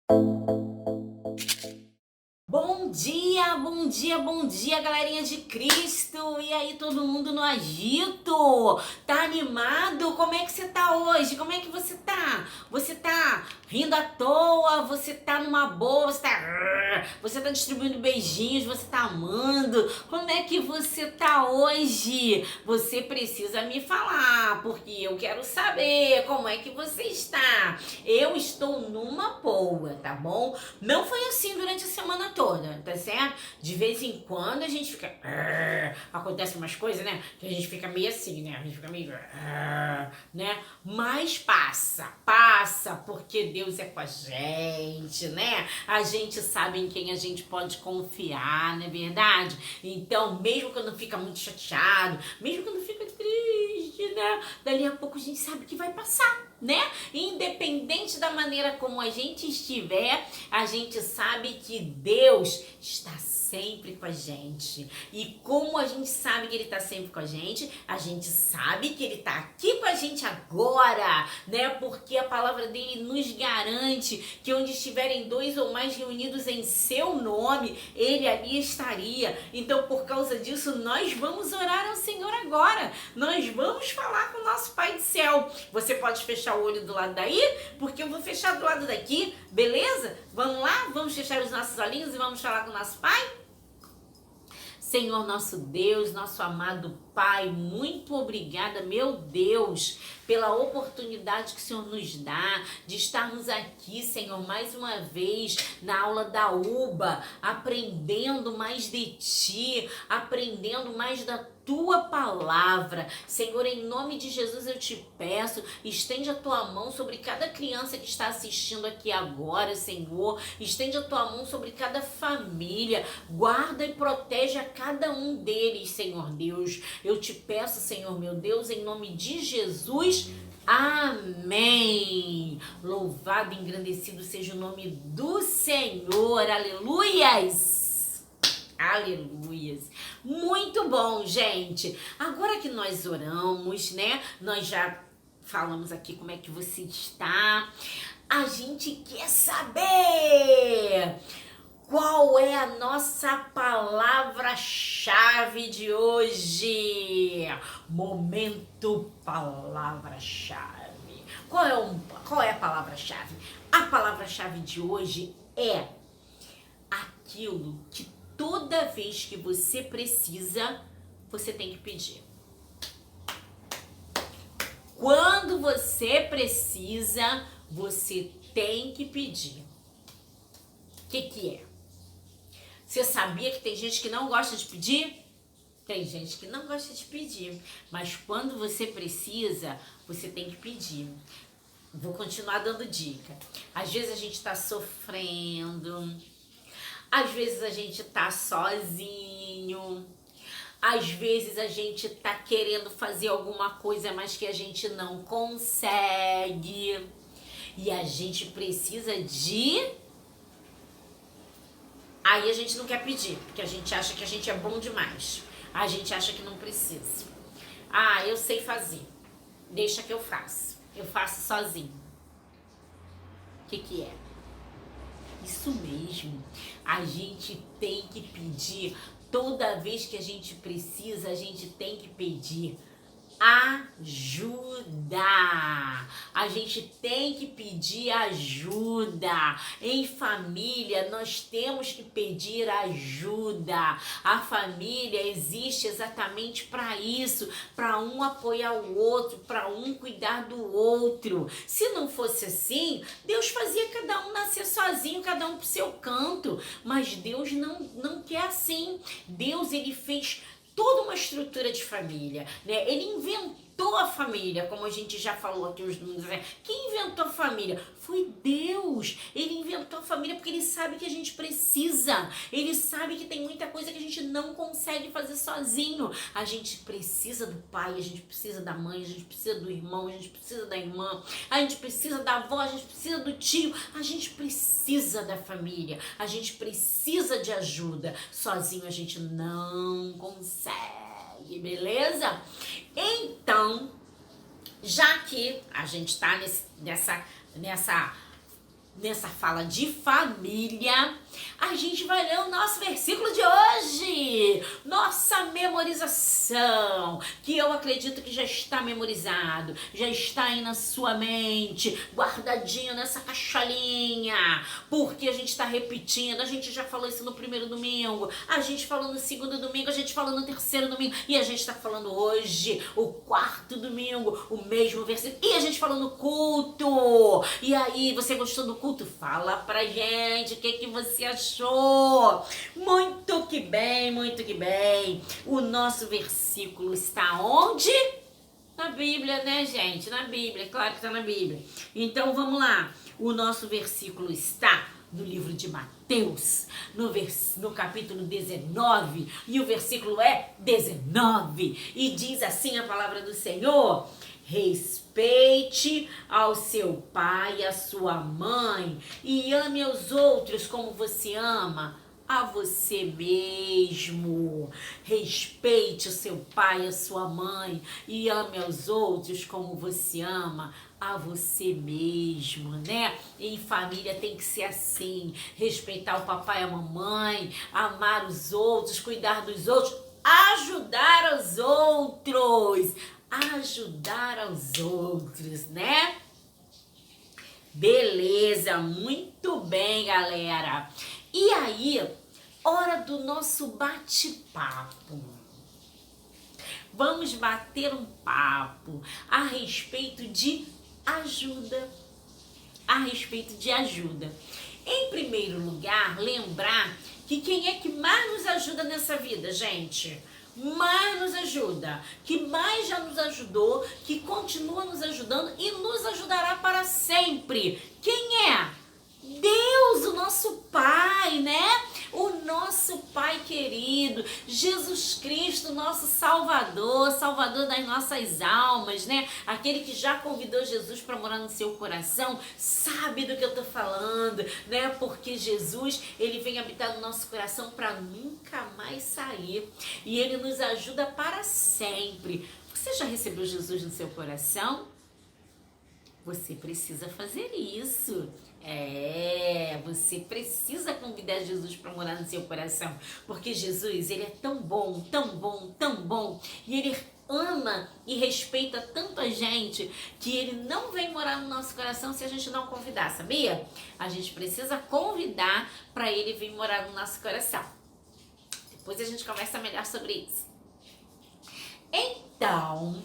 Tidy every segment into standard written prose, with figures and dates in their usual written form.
Bom dia, bom dia, galerinha de Cristo! E aí, todo mundo no agito? Tá animado? Como é que você tá hoje? Como é que você tá? Você tá rindo à toa? Você tá numa boa? Você tá distribuindo beijinhos? Você tá amando? Como é que você tá hoje? Você precisa me falar, porque eu quero saber como é que você está. Eu estou numa boa, tá bom? Não foi assim durante a semana toda, tá certo? De vez em quando a gente fica... Acontece umas coisas, né? Que a gente fica meio assim, né? A gente fica meio... né? Mas passa, porque Deus é com a gente, né? A gente sabe em quem a gente pode confiar, não é verdade? Então, mesmo quando fica muito chateado, mesmo quando fica triste, né? Dali a pouco a gente sabe que vai passar, né? Independente da maneira como a gente estiver, a gente sabe que Deus está sempre com a gente. E como a gente sabe que Ele está sempre com a gente sabe que Ele está aqui com a gente agora, né? Porque a palavra dele nos garante que onde estiverem dois ou mais reunidos em seu nome, Ele ali estaria. Então, por causa disso, nós vamos orar ao Senhor agora. Nós vamos falar com o nosso Pai do céu. Você pode fechar o olho do lado daí, porque eu vou fechar do lado daqui, beleza? Vamos lá? Vamos fechar os nossos olhinhos e vamos falar com o nosso Pai? Senhor nosso Deus, nosso amado Pai, muito obrigada, meu Deus, pela oportunidade que o Senhor nos dá de estarmos aqui, Senhor, mais uma vez na aula da UBA, aprendendo mais de Ti, aprendendo mais da Tua palavra. Senhor, em nome de Jesus eu te peço, estende a Tua mão sobre cada criança que está assistindo aqui agora, Senhor, estende a Tua mão sobre cada família, guarda e protege a cada um deles, Senhor Deus. Eu te peço, Senhor meu Deus, em nome de Jesus, amém. Louvado e engrandecido seja o nome do Senhor, aleluias. Aleluias. Muito bom, gente. Agora que nós oramos, né? Nós já falamos aqui como é que você está. A gente quer saber qual é a nossa palavra-chave de hoje. Momento palavra-chave. Qual é a palavra-chave? A palavra-chave de hoje é aquilo que toda vez que você precisa, você tem que pedir. Quando você precisa, você tem que pedir. O que é? Você sabia que tem gente que não gosta de pedir? Tem gente que não gosta de pedir. Mas quando você precisa, você tem que pedir. Vou continuar dando dica. Às vezes a gente está sofrendo. Às vezes a gente tá sozinho, às vezes a gente tá querendo fazer alguma coisa, mas que a gente não consegue. E a gente precisa de... Aí a gente não quer pedir, porque a gente acha que a gente é bom demais. A gente acha que não precisa. Ah, eu sei fazer. Deixa que eu faço. Eu faço sozinho. O que é? Isso mesmo, a gente tem que pedir, toda vez que a gente precisa, a gente tem que pedir ajuda. A gente tem que pedir ajuda. Em família, nós temos que pedir ajuda. A família existe exatamente para isso, para um apoiar o outro, para um cuidar do outro. Se não fosse assim, Deus fazia cada um nascer sozinho, cada um pro seu canto. Mas Deus não quer assim. Deus, ele fez toda uma estrutura de família, né? Ele inventou a família, como a gente já falou aqui os números, né? Quem inventou a família? Foi Deus. Ele inventou a família porque ele sabe que a gente precisa. Ele sabe que tem muita coisa que a gente não consegue fazer sozinho. A gente precisa do pai, a gente precisa da mãe, a gente precisa do irmão, a gente precisa da irmã, a gente precisa da avó, a gente precisa do tio, a gente precisa da família, a gente precisa de ajuda. Sozinho a gente não consegue, beleza? Então, já que a gente tá nessa nessa fala de família, a gente vai ler o nosso versículo de hoje, nossa memorização, que eu acredito que já está memorizado, já está aí na sua mente, guardadinho nessa caixolinha, porque a gente está repetindo, a gente já falou isso no primeiro domingo, a gente falou no segundo domingo, a gente falou no terceiro domingo, e a gente está falando hoje, o quarto domingo, o mesmo versículo, e a gente falou no culto. E aí, você gostou do culto? Fala pra gente o que você achou. Muito que bem, muito que bem. O nosso versículo está onde? Na Bíblia, né, gente? Na Bíblia, claro que está na Bíblia. Então, vamos lá. O nosso versículo está no livro de Mateus, no capítulo 19, e o versículo é 19. E diz assim a palavra do Senhor: respeite ao seu pai e à sua mãe, e ame aos outros como você ama a você mesmo. Respeite o seu pai e a sua mãe, e ame aos outros como você ama a você mesmo, né? Em família tem que ser assim: respeitar o papai e a mamãe, amar os outros, cuidar dos outros, ajudar os outros. Ajudar aos outros, né? Beleza, muito bem, galera. E aí, hora do nosso bate-papo. Vamos bater um papo a respeito de ajuda. A respeito de ajuda. Em primeiro lugar, lembrar que quem é que mais nos ajuda nessa vida, gente? Mais nos ajuda, que mais já nos ajudou, que continua nos ajudando e nos ajudará para sempre. Quem é? Deus, o nosso Pai, né? O nosso Pai querido, Jesus Cristo, nosso Salvador, Salvador das nossas almas, né? Aquele que já convidou Jesus para morar no seu coração, sabe do que eu tô falando, né? Porque Jesus, ele vem habitar no nosso coração para nunca mais sair, e ele nos ajuda para sempre. Você já recebeu Jesus no seu coração? Você precisa fazer isso. Você precisa convidar Jesus para morar no seu coração, porque Jesus, ele é tão bom, tão bom, tão bom, e ele ama e respeita tanto a gente, que ele não vem morar no nosso coração se a gente não convidar, sabia? A gente precisa convidar para ele vir morar no nosso coração. Depois a gente conversa melhor sobre isso. Então,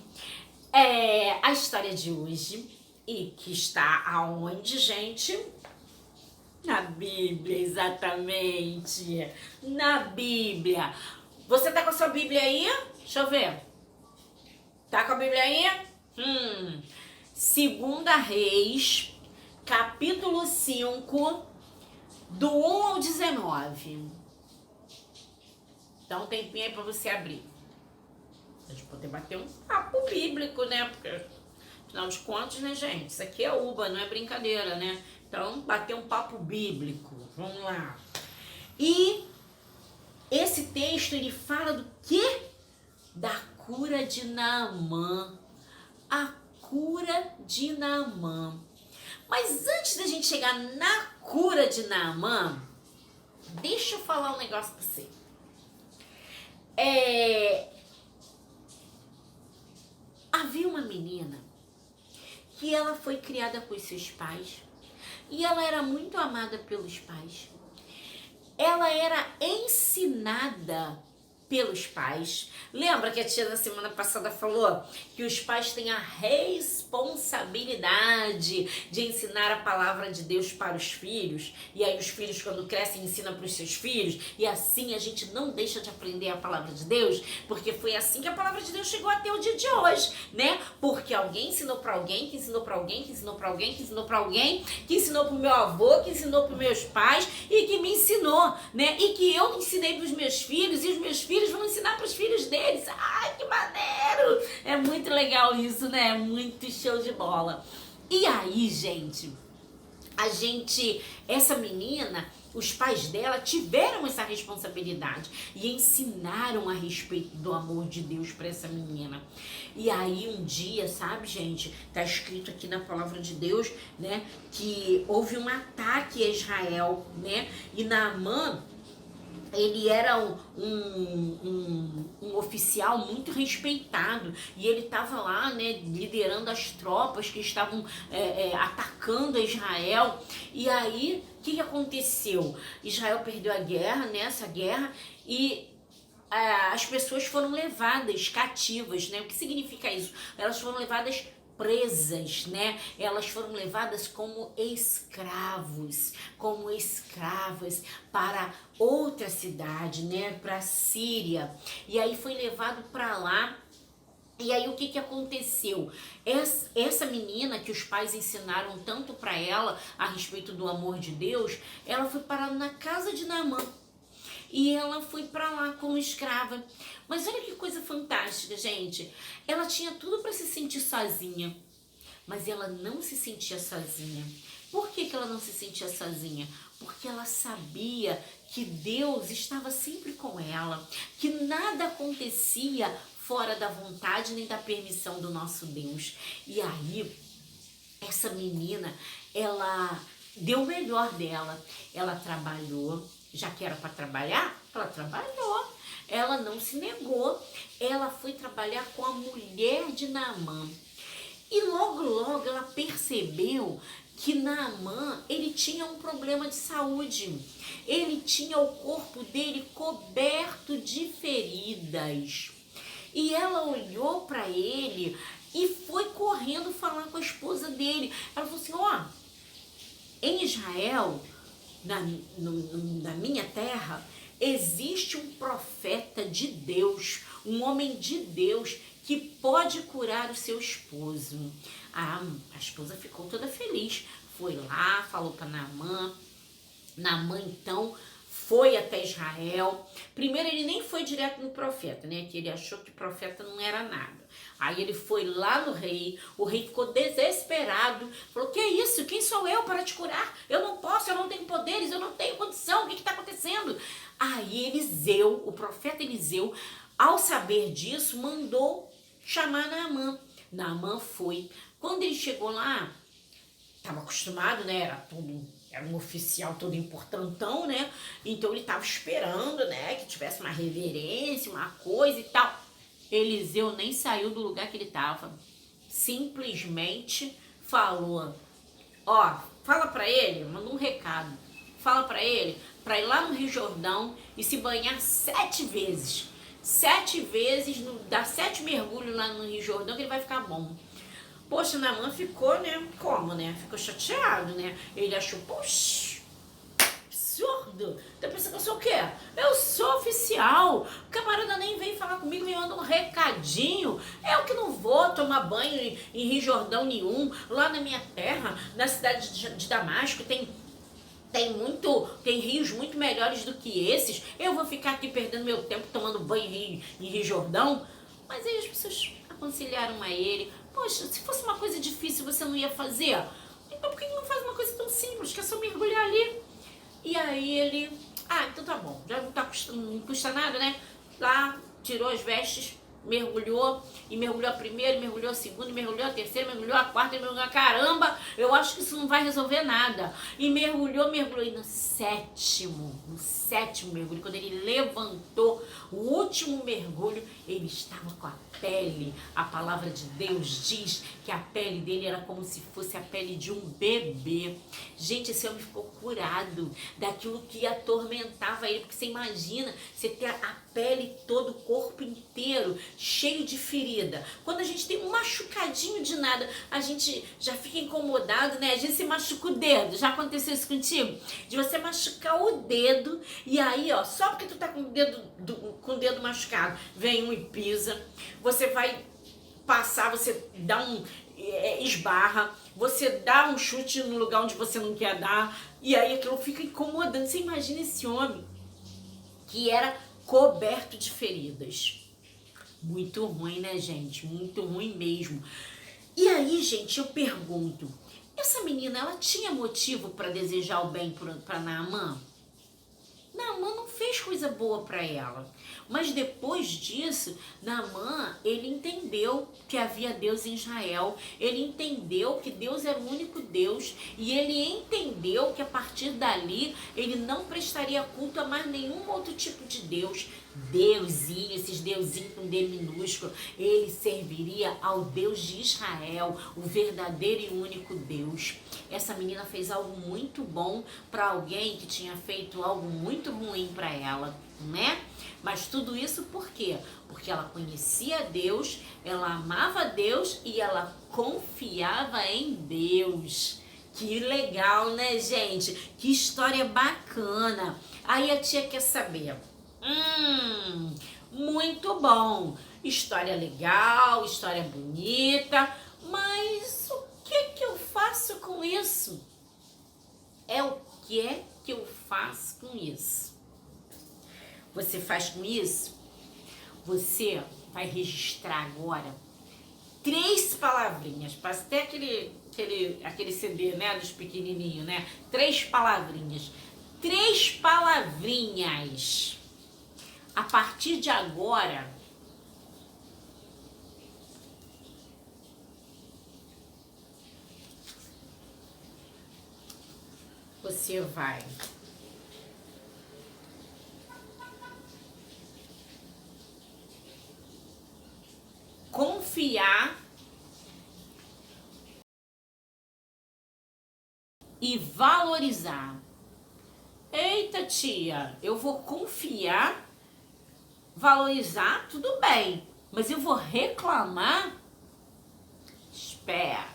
a história de hoje, e que está aonde, gente? Na Bíblia, exatamente. Na Bíblia. Você tá com a sua Bíblia aí? Deixa eu ver. Tá com a Bíblia aí? 2 Reis, capítulo 5, do 1 ao 19. Dá um tempinho aí pra você abrir. Pra gente poder bater um papo bíblico, né? Porque, afinal de contas, né, gente? Isso aqui é uva, não é brincadeira, né? Então, bater um papo bíblico. Vamos lá. E esse texto, ele fala do quê? Da cura de Naamã. A cura de Naamã. Mas antes da gente chegar na cura de Naamã, deixa eu falar um negócio pra você. Havia uma menina que ela foi criada com os seus pais e ela era muito amada pelos pais. Ela era ensinada pelos pais. Lembra que a tia na semana passada falou que os pais têm a responsabilidade de ensinar a palavra de Deus para os filhos, e aí os filhos, quando crescem, ensinam para os seus filhos, e assim a gente não deixa de aprender a palavra de Deus, porque foi assim que a palavra de Deus chegou até o dia de hoje, né? Porque alguém ensinou para alguém, que ensinou para alguém, que ensinou para alguém, que ensinou para alguém, que ensinou para o meu avô, que ensinou para os meus pais, e que me ensinou, né? E que eu ensinei para os meus filhos, e os meus filhos vão ensinar para os filhos deles. Ai, que maneiro! É muito legal isso, né? É muito show de bola. E aí, gente, essa menina, os pais dela tiveram essa responsabilidade e ensinaram a respeito do amor de Deus para essa menina. E aí um dia, sabe, gente, tá escrito aqui na palavra de Deus, né, que houve um ataque a Israel, né, e Naamã, ele era um oficial muito respeitado e ele estava lá, né, liderando as tropas que estavam atacando Israel. E aí, o que aconteceu? Israel perdeu a guerra, nessa guerra, e as pessoas foram levadas cativas, né? O que significa isso? Elas foram levadas presas, né? Elas foram levadas como escravas para outra cidade, né? Para a Síria. E aí foi levado para lá. E aí o que aconteceu? Essa menina que os pais ensinaram tanto para ela a respeito do amor de Deus, ela foi parar na casa de Naamã. E ela foi para lá como escrava. Mas olha que coisa fantástica, gente. Ela tinha tudo para se sentir sozinha, mas ela não se sentia sozinha. Por que ela não se sentia sozinha? Porque ela sabia que Deus estava sempre com ela, que nada acontecia fora da vontade nem da permissão do nosso Deus. E aí, essa menina, ela deu o melhor dela. Ela trabalhou. Já que era para trabalhar, ela trabalhou. Ela não se negou. Ela foi trabalhar com a mulher de Naamã. E logo ela percebeu que Naamã, ele tinha um problema de saúde. Ele tinha o corpo dele coberto de feridas. E ela olhou para ele e foi correndo falar com a esposa dele. Ela falou assim, ó, em Israel, na minha terra, existe um profeta de Deus, um homem de Deus que pode curar o seu esposo. A esposa ficou toda feliz, foi lá, falou para Naamã. Naamã então foi até Israel. Primeiro ele nem foi direto no profeta, né? Que ele achou que o profeta não era nada. Aí ele foi lá no rei, o rei ficou desesperado, falou, que isso? Quem sou eu para te curar? Eu não posso, eu não tenho poderes, eu não tenho condição, o que está acontecendo? Aí Eliseu, o profeta Eliseu, ao saber disso, mandou chamar Naamã. Naamã foi. Quando ele chegou lá, estava acostumado, né? Era um oficial todo importantão, né? Então ele estava esperando, né? Que tivesse uma reverência, uma coisa e tal. Eliseu nem saiu do lugar que ele estava. Simplesmente falou, ó, fala para ele, mandou um recado. Fala para ele, para ir lá no Rio Jordão e se banhar 7 vezes. 7 vezes, dá 7 mergulhos lá no Rio Jordão que ele vai ficar bom. Poxa, Naamã ficou, né? Como, né? Ficou chateado, né? Ele achou, poxa, absurdo. Tá pensando que eu sou o quê? Eu sou oficial. O camarada nem vem falar comigo, me manda um recadinho. Eu que não vou tomar banho em Rio Jordão nenhum. Lá na minha terra, na cidade de Damasco, tem rios muito melhores do que esses. Eu vou ficar aqui perdendo meu tempo tomando banho em Rio Jordão. Mas aí as pessoas aconselharam a ele, poxa, se fosse uma coisa difícil você não ia fazer? Então por que não faz uma coisa tão simples, que é só mergulhar ali? E aí ele, então tá bom, já não custa nada, né? Lá, tirou as vestes, mergulhou, e mergulhou a primeira, mergulhou a segunda, mergulhou a terceira, mergulhou a quarta, mergulhou a caramba, eu acho que isso não vai resolver nada. E mergulhou, e no sétimo mergulho, quando ele levantou o último mergulho, ele estava com a pele. A palavra de Deus diz que a pele dele era como se fosse a pele de um bebê. Gente, esse homem ficou curado daquilo que atormentava ele, porque você imagina, você ter a pele todo, o corpo inteiro cheio de ferida. Quando a gente tem um machucadinho de nada, a gente já fica incomodado, né? A gente se machuca o dedo. Já aconteceu isso contigo? De você machucar o dedo e aí, ó, só porque tu tá com o dedo machucado, vem um e pisa. Você vai passar, você dá esbarra, você dá um chute no lugar onde você não quer dar, e aí aquilo fica incomodando. Você imagina esse homem que era coberto de feridas. Muito ruim, né, gente? Muito ruim mesmo. E aí, gente, eu pergunto, Essa menina, ela tinha motivo para desejar o bem para Naamã? Naamã não fez coisa boa para ela. Mas depois disso, Naamã, ele entendeu que havia Deus em Israel. Ele entendeu que Deus era o único Deus. E ele entendeu que a partir dali, ele não prestaria culto a mais nenhum outro tipo de Deus. Deusinho, esses deusinhos com D minúsculo. Ele serviria ao Deus de Israel, o verdadeiro e único Deus. Essa menina fez algo muito bom para alguém que tinha feito algo muito ruim para ela, né? Mas tudo isso por quê? Porque ela conhecia Deus, ela amava Deus e ela confiava em Deus. Que legal, né, gente? Que história bacana. Aí a tia quer saber. Muito bom. História legal, história bonita, mas o que eu faço com isso? É o que eu faço com isso? Você faz com isso? Você vai registrar agora 3 palavrinhas. Passa até aquele CD, né, dos pequenininhos, né? 3 palavrinhas. 3 palavrinhas. A partir de agora, você vai confiar e valorizar. Eita, tia, eu vou confiar, valorizar, tudo bem, mas eu vou reclamar? Espera.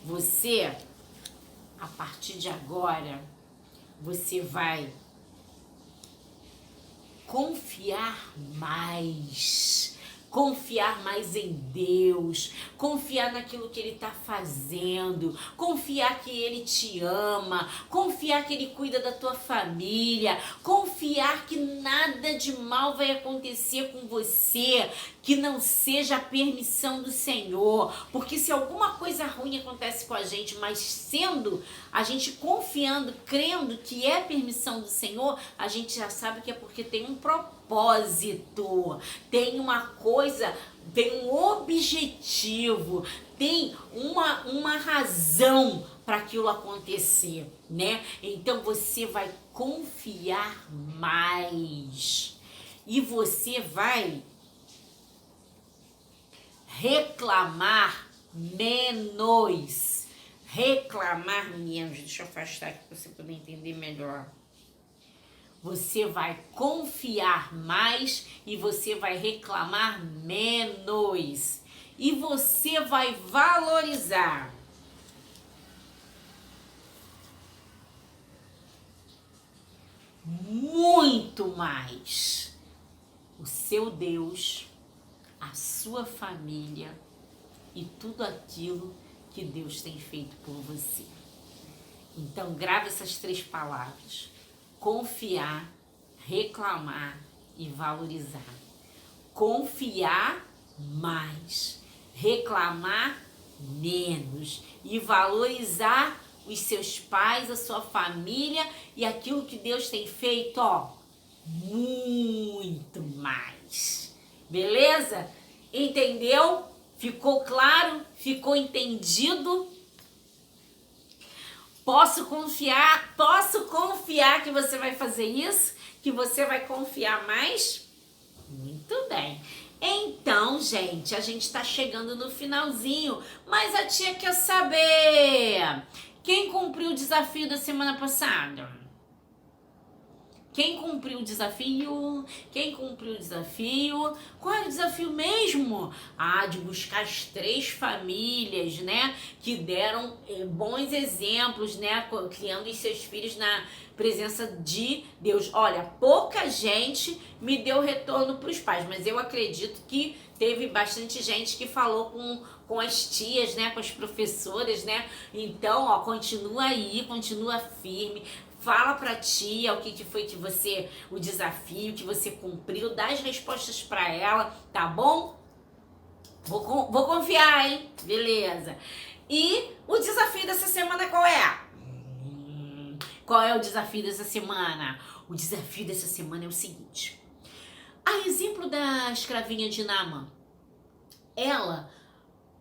Você, a partir de agora, você vai confiar mais em Deus, confiar naquilo que Ele está fazendo, confiar que Ele te ama, confiar que Ele cuida da tua família, confiar que nada de mal vai acontecer com você, que não seja a permissão do Senhor, porque se alguma coisa ruim acontece com a gente, mas sendo a gente confiando, crendo que é permissão do Senhor, a gente já sabe que é porque tem um propósito, tem uma coisa, tem um objetivo, tem uma razão para aquilo acontecer, né? Então você vai confiar mais e você vai reclamar menos. Reclamar menos. Deixa eu afastar aqui para você poder entender melhor. Você vai confiar mais e você vai reclamar menos. E você vai valorizar. Muito mais o seu Deus, a sua família e tudo aquilo que Deus tem feito por você. Então, grave essas 3 palavras: confiar, reclamar e valorizar. Confiar mais, reclamar menos e valorizar os seus pais, a sua família e aquilo que Deus tem feito, ó, muito mais. Beleza? Entendeu? Ficou claro? Ficou entendido? Posso confiar que você vai fazer isso? Que você vai confiar mais? Muito bem. Então, gente, a gente tá chegando no finalzinho, mas a tia quer saber: quem cumpriu o desafio da semana passada? Quem cumpriu o desafio? Quem cumpriu o desafio? Qual era o desafio mesmo? De buscar as 3 famílias, né? Que deram bons exemplos, né? Criando os seus filhos na presença de Deus. Olha, pouca gente me deu retorno para os pais, mas eu acredito que teve bastante gente que falou com as tias, né? Com as professoras, né? Então, ó, continua aí, continua firme. Fala pra tia o que foi que você, o desafio que você cumpriu, dá as respostas pra ela, tá bom? Vou confiar, hein? Beleza. E o desafio dessa semana qual é? Qual é o desafio dessa semana? O desafio dessa semana é o seguinte. A exemplo da escravinha de Naamã, ela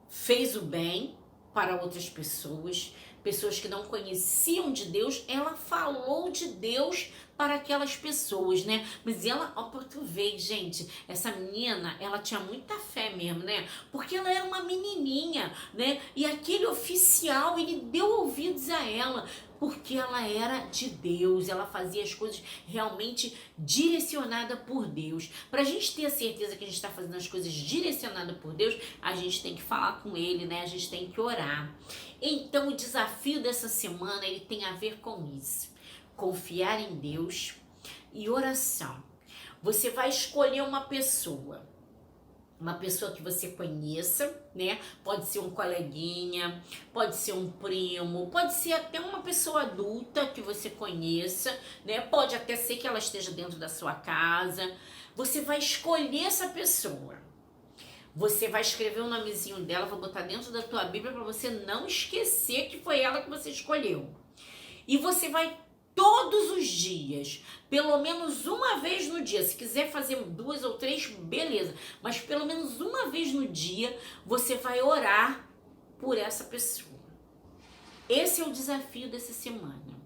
fez o bem para outras pessoas, pessoas que não conheciam de Deus, ela falou de Deus para aquelas pessoas, né? Mas ela, ó, pra tu ver, gente, essa menina, ela tinha muita fé mesmo, né? Porque ela era uma menininha, né? E aquele oficial, ele deu ouvidos a ela, porque ela era de Deus, ela fazia as coisas realmente direcionada por Deus. Pra gente ter a certeza que a gente está fazendo as coisas direcionadas por Deus, a gente tem que falar com Ele, né? A gente tem que orar. Então, o desafio dessa semana, ele tem a ver com isso. Confiar em Deus e oração. Você vai escolher uma pessoa que você conheça, né? Pode ser um coleguinha, pode ser um primo, pode ser até uma pessoa adulta que você conheça, né? Pode até ser que ela esteja dentro da sua casa. Você vai escolher essa pessoa. Você vai escrever o nomezinho dela, vai botar dentro da tua Bíblia para você não esquecer que foi ela que você escolheu. E você vai todos os dias, pelo menos uma vez no dia, se quiser fazer 2 ou 3, beleza, mas pelo menos uma vez no dia, você vai orar por essa pessoa. Esse é o desafio dessa semana.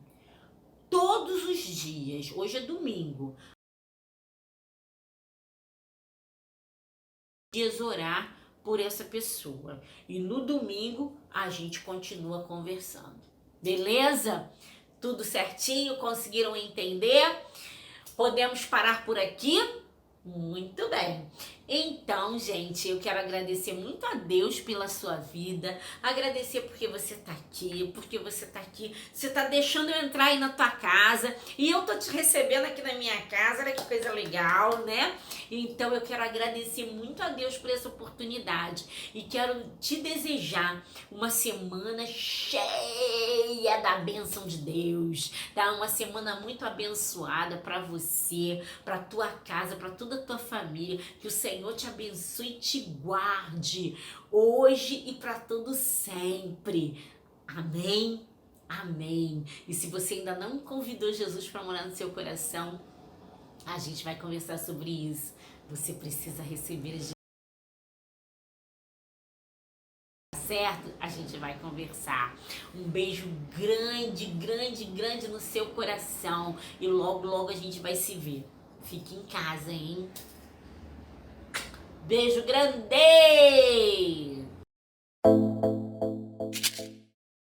Todos os dias, hoje é domingo, dias orar por essa pessoa. E no domingo, a gente continua conversando. Beleza? Tudo certinho? Conseguiram entender? Podemos parar por aqui? Muito bem. Então, gente, eu quero agradecer muito a Deus pela sua vida, agradecer porque você tá aqui, você tá deixando eu entrar aí na tua casa, e eu tô te recebendo aqui na minha casa, olha que coisa legal, né? Então, eu quero agradecer muito a Deus por essa oportunidade, e quero te desejar uma semana cheia da bênção de Deus, tá? Uma semana muito abençoada para você, para tua casa, para toda a tua família, que o Senhor te abençoe e te guarde hoje e para todo sempre. Amém? Amém. E se você ainda não convidou Jesus para morar no seu coração, a gente vai conversar sobre isso. Você precisa receber Jesus. Certo? A gente vai conversar. Um beijo grande, grande, grande no seu coração. E logo, logo a gente vai se ver. Fique em casa, hein? Beijo grande!